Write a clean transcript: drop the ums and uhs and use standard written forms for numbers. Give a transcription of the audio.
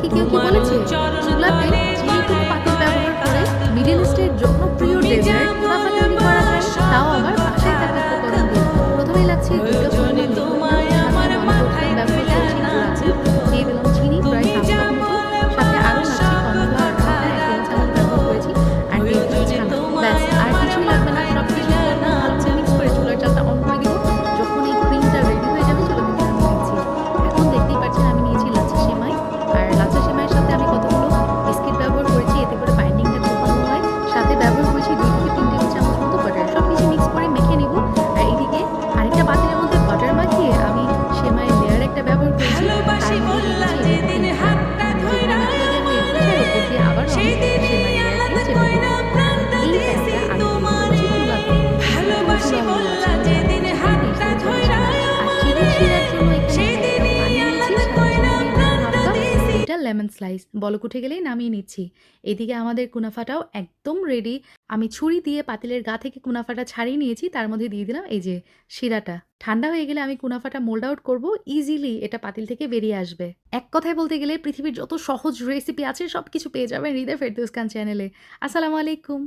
কি কেউ কি বলেছে চুলাতে চিনিটুকু পাতিল ব্যবহার করে মিডল ইস্টের জনপ্রিয় ডেজার্ট কুনাফা তৈরি করা যায়, তাও আবার বাসায় থাকা উপকরণ দিয়ে। প্রথমেই লাগছে দুটো পরিমাণ লেবুর দানা, সাথে মনে করতে ব্যবহার করেছি গুঁড়া দুধ, দিয়ে দিলাম চিনি প্রায় হাফ কাপ মতো, সাথে আরও লাগছে কর্নফ্লাওয়ার আটা 1 টেবিল চামচ ব্যবহার করেছি, আর দিয়ে দিলাম ছানা। ব্যাস আর কিছুই লাগবে না, সবকিছু উপকরণ ভালো করে মিক্স করে চুলার জালটা অন করে দিব। যখন এই ক্রিমটা রেডি হয়ে যাবে চুলা থেকে নামিয়ে নিচ্ছি। এখন দেখতেই পাচ্ছেন আমি নিয়েছি লাচ্ছা সেমাই, আর লাচ্ছা সেমাইয়ের সাথে আমি কতগুলো বিস্কিট ব্যবহার করেছি, এতে করে বাইন্ডিংটা খুব ভালো হয়। সাথে ব্যবহার করেছি 2 থেকে 3 টেবিল চামচ মতো বাটার। সবকিছু মিক্স করে মেখে নিব। আর এইদিকে আরেকটা পাতিলের মধ্যে বাটার মাখিয়ে আমি সেমাইয়ের লেয়ার একটা ব্যবহার করেছি, তার মধ্যে দিয়ে দিচ্ছি এই ক্রিমটা, যে ক্রিমের তৈরি আমি রেখেছি, আর উপর দিয়ে আবারও আমি সেমাইয়ের লেয়ার দিয়ে চেপে দিব। আর এই প্যানটা আমি দিয়ে দিয়েছি চুলাতে, চুলা হয়ে আছে, মোটামুটি 20 থেকে 40 মিনিট। আর চিনির শিরার জন্য এখানে 1 কাপ পানি নিয়েছি, সাথে চিনি দিয়ে দিলাম হাফ কাপ, এটা লেমন স্লাইস। বলক উঠে গেলেই নামিয়ে নিচ্ছি। এদিকে আমাদের কুনাফাটাও একদম রেডি। আমি ছুরি দিয়ে পাতিলের গা থেকে কুনাফাটা ছাড়িয়ে নিয়েছি, তার মধ্যে দিয়ে দিলাম এই যে শিরাটা। ঠান্ডা হয়ে গেলে আমি কুনাফাটা মোল্ড আউট করব, ইজিলি এটা পাতিল থেকে বেরিয়ে আসবে। এক কথায় বলতে গেলে পৃথিবীর যত সহজ রেসিপি আছে সবকিছু পেয়ে যাবেন হৃদয় ফেরদৌস খান চ্যানেলে। আসসালামু আলাইকুম।